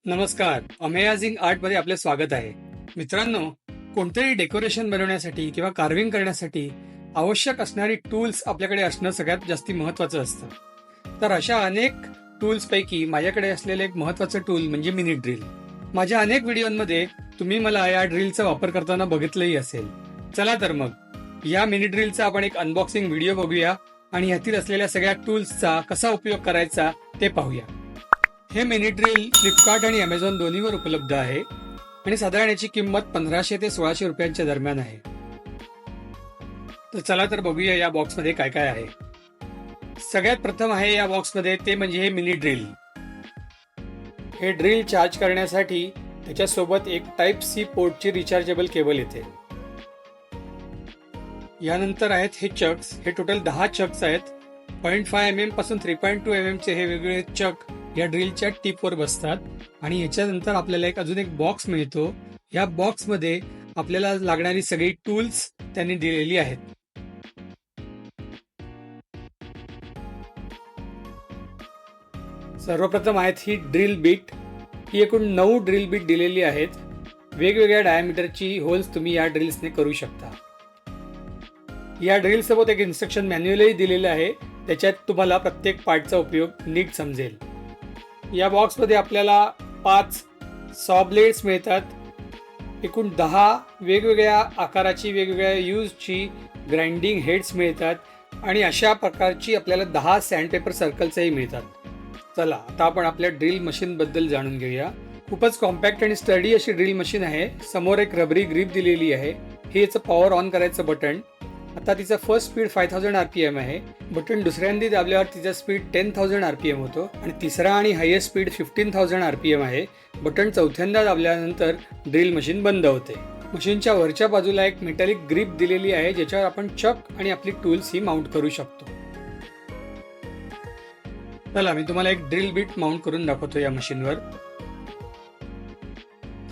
नमस्कार. अमेझिंग आर्टमध्ये आपले स्वागत आहे. मित्रांनो, कोणतेही डेकोरेशन बनवण्यासाठी किंवा कार्विंग करण्यासाठी आवश्यक असणारी टूल्स आपल्याकडे असणं सगळ्यात जास्ती महत्त्वाचं असतं. तर अशा अनेक टूल्सपैकी माझ्याकडे असलेलं एक महत्त्वाचं टूल म्हणजे मिनी ड्रिल. माझ्या अनेक व्हिडिओमध्ये तुम्ही मला या ड्रिलचा वापर करताना बघितलंही असेल. चला तर मग या मिनी ड्रिलचा आपण एक अनबॉक्सिंग व्हिडिओ बघूया आणि ह्यातील असलेल्या सगळ्या टूल्सचा कसा उपयोग करायचा ते पाहूया. हे मिनी ड्रिल फ्लिपकार्ट आणि अमेझॉन दोन्हीवर उपलब्ध आहे आणि साधारण याची किंमत 1500 ते 1600 रुपयांच्या दरम्यान आहे. तर चला तर बघूया या बॉक्समध्ये काय काय आहे. सगळ्यात प्रथम आहे या बॉक्समध्ये ते म्हणजे हे मिनी ड्रिल. हे ड्रिल चार्ज करण्यासाठी त्याच्यासोबत एक टाइप सी पोर्टची रिचार्जेबल केबल येते. यानंतर आहेत हे चक्स. हे टोटल 10 चक्स आहेत. 0.5 mm पासून 3.2 mm चे हे वेगवेगळे चक या ड्रिलच्या टिपवर बसतात आणि याच्यानंतर आपल्याला अजून एक बॉक्स मिळतो. या बॉक्समध्ये आपल्याला लागणारी सगळी टूल्स त्यांनी दिलेली आहेत. सर्वप्रथम आहेत ही ड्रिल बीट. ही एकूण 9 ड्रिल बीट दिलेली आहेत. वेगवेगळ्या डायमीटरची होल्स तुम्ही या ड्रिल्सने करू शकता. या ड्रिल सोबत एक इन्स्ट्रक्शन मॅन्युअलही दिलेलं आहे. त्याच्यात तुम्हाला प्रत्येक पार्टचा उपयोग नीट समजेल. या बॉक्समध्ये आपल्याला 5 सॉ ब्लेड्स मिळतात. एकूण 10 वेगवेगळ्या आकाराची वेगवेगळ्या यूजची ग्राइंडिंग हेड्स मिळतात आणि अशा प्रकारची आपल्याला 10 सँडपेपर सर्कल्सही मिळतात. चला आता आपण आपल्या ड्रिल मशीनबद्दल जाणून घेऊया. खूपच कॉम्पॅक्ट आणि स्टडी अशी ड्रिल मशीन आहे. समोर एक रबरी ग्रिप दिलेली आहे. हे याचं पॉवर ऑन करायचं बटन. आता तिचा फर्स्ट स्पीड 5000 RPM आहे. बटन दुसऱ्यांदा दाबल्यावर तिचा स्पीड 10,000 RPM होतो आणि तिसरा आणि हायेस्ट स्पीड 15,000 RPM आहे. बटन चौथ्यांदा दाबल्यानंतर ड्रिल मशीन बंद होते. मशीनच्या वरच्या बाजूला एक मेटॅलिक ग्रिप दिलेली आहे ज्याच्यावर आपण चक आणि आपली टूल्स ही माउंट करू शकतो. चला मी तुम्हाला एक ड्रिल बीट माउंट करून दाखवतो या मशीनवर.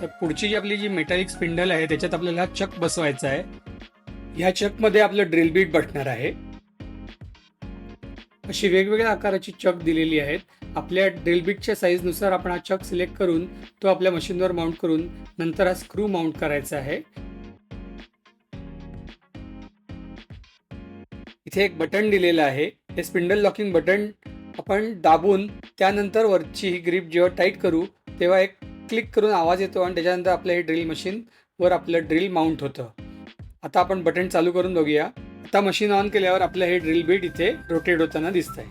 तर पुढची आपली जी मेटॅलिक स्पिंडल आहे त्याच्यात आपल्याला चक बसवायचा आहे. ह्या चकमध्ये आपलं ड्रिल बीट बसणार आहे. अशी वेगवेगळ्या आकाराची चक दिलेली आहेत. आपल्या ड्रिल बीटच्या साईजनुसार आपण हा चक सिलेक्ट करून तो आपल्या मशीनवर माउंट करून नंतर हा स्क्रू माउंट करायचा आहे. इथे एक बटन दिलेलं आहे. हे स्पिंडल लॉकिंग बटन आपण दाबून त्यानंतर वरची ही ग्रिप जेव्हा टाईट करू तेव्हा एक क्लिक करून आवाज येतो आणि त्याच्यानंतर आपलं हे ड्रिल मशीन वर आपलं ड्रिल माउंट होतं. आता आपण बटन चालू करून बघूया. आता मशीन ऑन केल्यावर आपलं हे ड्रिल बीट इथे रोटेट होताना दिसतंय.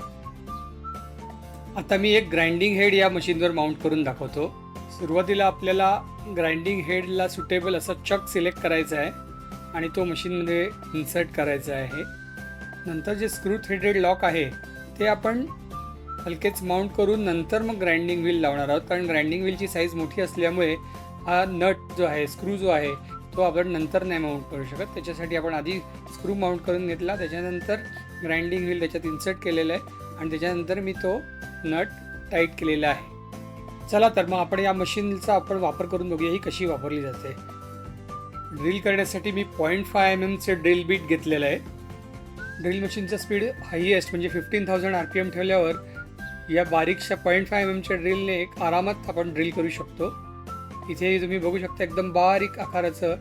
आता मी एक ग्राइंडिंग हेड या मशीनवर माउंट करून दाखवतो. सुरुवातीला आपल्याला ग्राइंडिंग हेडला सुटेबल असा चक सिलेक्ट करायचा आहे आणि तो मशीनमध्ये इन्सर्ट करायचा आहे. नंतर जे स्क्रू थ्रेडेड लॉक आहे ते आपण हलकेच माउंट करून नंतर मग ग्राइंडिंग व्हील लावणार आहोत. कारण ग्राइंडिंग व्हीलची साईज मोठी असल्यामुळे हा नट जो आहे स्क्रू जो आहे तो आपण नंतर नाही माउंट करू शकत. त्याच्यासाठी आपण आधी स्क्रू माउंट करून घेतला. त्याच्यानंतर ग्राइंडिंग व्हील त्याच्यात इन्सर्ट केलेलं आहे आणि त्याच्यानंतर मी तो नट टाईट केलेला आहे. चला तर मग आपण या मशीनचा आपण वापर करून बघूया ही कशी वापरली जाते. ड्रिल करण्यासाठी मी 0.5 mm चे ड्रिल बीट घेतलेलं आहे. ड्रिल मशीनचा स्पीड हायेस्ट म्हणजे 15,000 RPM ठेवल्यावर या बारीकशा 0.5 mm च्या ड्रिलने एक आरामात आपण ड्रिल करू शकतो. इथे तुम्ही बघू शकता एकदम बारीक आकाराचं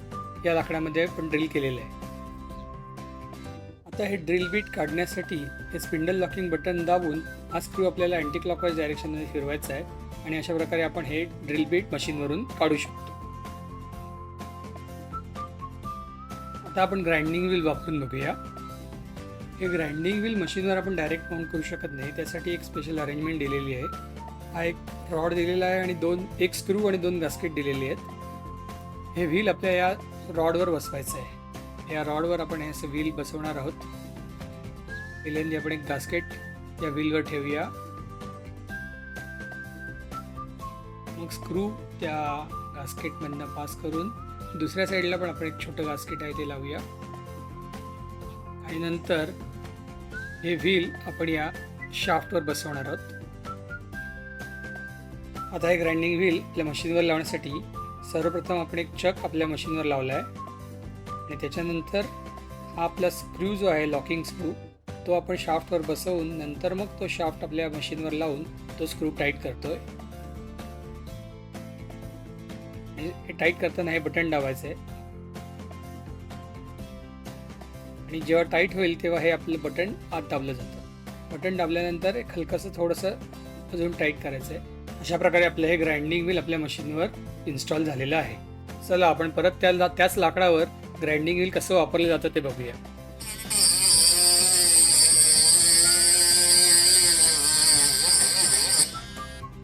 या लाकडामध्ये आपण ड्रिल केलेलं आहे. आता हे ड्रिल बीट काढण्यासाठी हे स्पिंडल लॉकिंग बटन दाबून हा स्क्रू आपल्याला अँटी क्लॉकवाईज डायरेक्शनमध्ये फिरवायचा आहे आणि अशा प्रकारे आपण हे ड्रिल बीट मशीनवरून काढू शकतो. आता आपण ग्राइंडिंग व्हील वापरून बघूया. हे ग्राइंडिंग व्हील मशीनवर आपण डायरेक्ट माउंट करू शकत नाही. त्यासाठी एक स्पेशल अरेंजमेंट दिलेली आहे. हा एक रॉड दिलेला आहे आणि एक स्क्रू आणि 2 गास्केट दिलेली आहेत. हे व्हील आपल्या या रॉडवर बसवायचं आहे. या रॉडवर आपण हे असं व्हील बसवणार आहोत. पहिल्यांदा आपण एक गास्केट या व्हीलवर ठेवूया. मग स्क्रू त्या गास्केटमधनं पास करून दुसऱ्या साईडला पण आपण एक छोटं गास्केट आहे ते लावूया आणि नंतर हे व्हील आपण या शाफ्टवर बसवणार आहोत. आता हे ग्राइंडिंग व्हील आपल्या मशीनवर लावण्यासाठी सर्वप्रथम आपण एक चक आपल्या मशीनवर लावला आहे आणि त्याच्यानंतर हा आपला स्क्रू जो आहे लॉकिंग स्क्रू तो आपण शाफ्टवर बसवून नंतर मग तो शाफ्ट आपल्या मशीनवर लावून तो स्क्रू टाईट करतोय. हे टाईट करताना हे बटन दाबायचं आहे आणि जेव्हा टाईट होईल तेव्हा हे आपलं बटन आत दाबलं जातं. बटन दाबल्यानंतर एक हलकंसं थोडंसं अजून टाईट करायचं आहे. अशा प्रकारे आपलं हे ग्राइंडिंग व्हील आपल्या मशीनवर इन्स्टॉल झालेलं आहे. चला आपण परत त्याच लाकडावर ग्राइंडिंग व्हील कसं वापरलं जातं ते बघूया.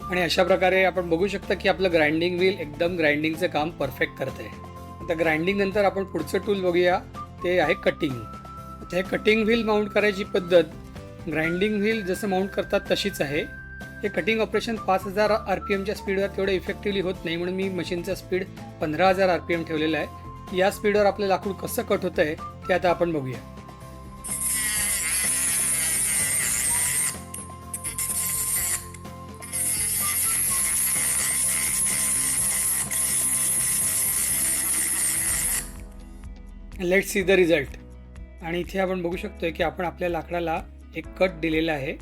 आणि अशा प्रकारे आपण बघू शकता की आपलं ग्राइंडिंग व्हील एकदम ग्राइंडिंगचं काम परफेक्ट करतं आहे. आता ग्राइंडिंग नंतर आपण पुढचं टूल बघूया, ते आहे कटिंग. आता हे कटिंग व्हील माउंट करायची पद्धत ग्राइंडिंग व्हील जसं माउंट करतात तशीच आहे. हे कटिंग ऑपरेशन 5000 RPMच्या स्पीडवर तेवढं इफेक्टिव्हली होत नाही, म्हणून मी मशीनचा स्पीड 15000 RPM ठेवलेला आहे. या स्पीडवर आपलं लाकूड कसं कट होतं आहे ते आता आपण बघूया. Let's see the result. आणि इथे आपण बघू शकतोय की आपण आपल्या लाकडाला एक कट दिलेला आहे.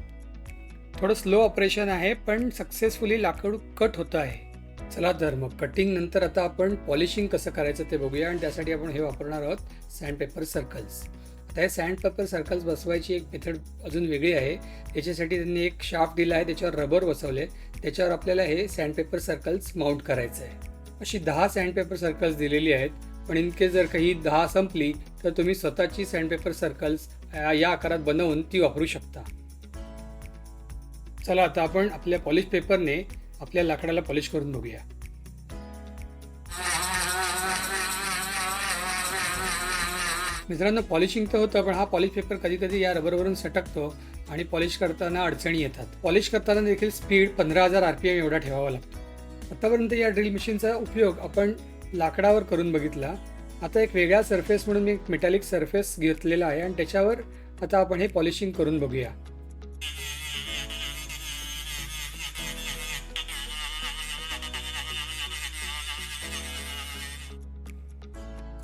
थोडं स्लो ऑपरेशन आहे पण सक्सेसफुली लाकूड कट होतं आहे. चला तर मग कटिंग नंतर आता आपण पॉलिशिंग कसं करायचं ते बघूया. आणि त्यासाठी आपण हे वापरणार आहोत सँडपेपर सर्कल्स. आता हे सँडपेपर सर्कल्स बसवायची एक मेथड अजून वेगळी आहे. त्याच्यासाठी त्यांनी एक शाफ्ट दिला आहे, त्याच्यावर रबर बसवले, त्याच्यावर आपल्याला हे सँडपेपर सर्कल्स माउंट करायचं आहे. अशी 10 सँडपेपर सर्कल्स दिलेली आहेत, पण इनकेस जर काही 10 संपली तर तुम्ही स्वतःची सँडपेपर सर्कल्स या आकारात बनवून ती वापरू शकता. चला आता आपण आपल्या पॉलिश पेपरने आपल्या लाकडाला पॉलिश करून बघूया. मित्रांनो, पॉलिशिंग तर होतं, पण हा पॉलिश पेपर कधी कधी या रबरवरून सटकतो आणि पॉलिश करताना अडचणी येतात. पॉलिश करताना देखील स्पीड 15000 RPM एवढा ठेवावा लागतो. आतापर्यंत या ड्रिल मशीनचा उपयोग आपण लाकडावर करून बघितला. आता एक वेगळा सरफेस म्हणून मी एक मेटॅलिक सरफेस घेतलेला आहे आणि त्याच्यावर आता आपण हे पॉलिशिंग करून बघूया.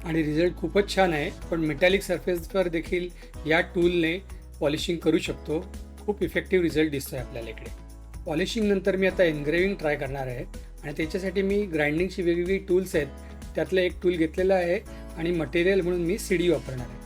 आणि रिझल्ट खूपच छान आहे. पण मेटॅलिक सरफेसवर देखील या टूलने पॉलिशिंग करू शकतो. खूप इफेक्टिव्ह रिझल्ट दिसतोय आपल्याला इकडे. पॉलिशिंग नंतर मी आता एनग्रेविंग ट्राय करणार आहे आणि त्याच्यासाठी मी ग्राइंडिंगची वेगवेगळी टूल्स आहेत, त्यातलं एक टूल घेतलेलं आहे आणि मटेरियल म्हणून मी CD वापरणार आहे.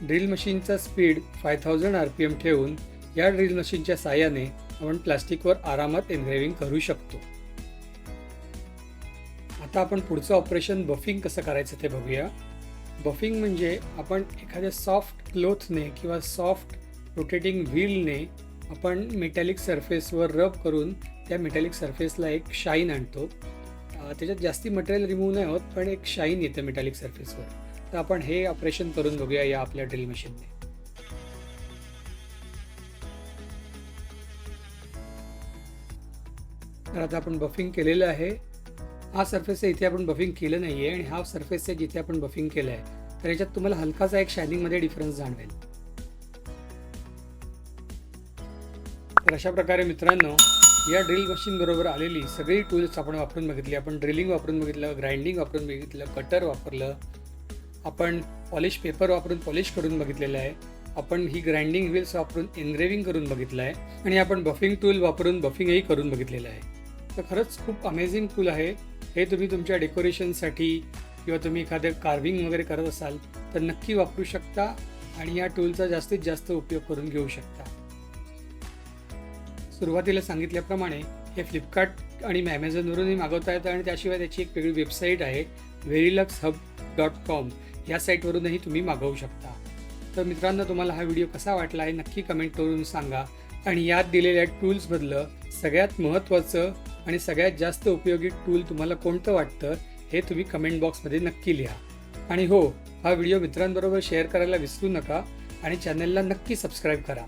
ड्रिल मशीनचा स्पीड 5000 RPM ठेवून या ड्रिल मशीनच्या साहाय्याने आपण प्लास्टिकवर आरामात एनग्रेविंग करू शकतो. आता आपण पुढचं ऑपरेशन बफिंग कसं करायचं ते बघूया. बफिंग म्हणजे आपण एखाद्या सॉफ्ट क्लोथने किंवा सॉफ्ट रोटेटिंग व्हीलने आपण मेटॅलिक सरफेसवर रब करून त्या मेटॅलिक सरफेसला एक शाईन आणतो. त्याच्यात जास्ती मटेरियल रिमूव्ह नाही होत, पण एक शाईन येतं मेटॅलिक सरफेसवर. तर आपण हे ऑपरेशन करून बघूया या आपल्या ड्रिल मशीनने. तर आता आपण बफिंग केलेलं आहे. हा सरफेस आहे, इथे आपण बफिंग केलं नाही आहे, आणि हा सरफेस आहे जिथे आपण बफिंग केलं आहे. तर याच्यात तुम्हाला हलकासा एक शायनिंगमध्ये डिफरन्स जाणवेल. तर अशा प्रकारे मित्रांनो, या ड्रिल मशीन बरोबर आलेली सगळी टूल्स आपण वापरून बघितली. आपण ड्रिलिंग वापरून बघितलं, ग्राइंडिंग वापरून बघितलं, कटर वापरलं, आपण पॉलिश पेपर वापरून पॉलिश करून बघितलेलं आहे, आपण ही ग्राइंडिंग व्हील्स वापरून एनग्रेविंग करून बघितलं आहे, आणि आपण बफिंग टूल वापरून बफिंगही करून बघितलेलं आहे. तर खरंच खूप अमेझिंग टूल आहे हे. तुम्ही तुमच्या डेकोरेशनसाठी किंवा तुम्ही एखादं कार्विंग वगैरे करत असाल तर नक्की वापरू शकता आणि या टूलचा जास्तीत जास्त उपयोग करून घेऊ शकता. सुरुवातीला सांगितल्याप्रमाणे हे फ्लिपकार्ट आणि ॲमेझॉनवरूनही मागवता येतं, आणि त्याशिवाय त्याची एक वेगळी वेबसाईट आहे veriluxhub.com. या साईटवरूनही तुम्ही मागवू शकता. तर मित्रांनो, तुम्हाला हा व्हिडिओ कसा वाटला आहे नक्की कमेंट करून सांगा. आणि यात दिलेल्या टूल्समधलं सगळ्यात महत्त्वाचं आणि सगळ्यात जास्त उपयोगी टूल तुम्हाला कोणतं वाटतं हे तुम्ही कमेंट बॉक्समध्ये नक्की लिहा. आणि हो, हा व्हिडिओ मित्रांबरोबर शेअर करायला विसरू नका आणि चॅनलला नक्की सबस्क्राईब करा.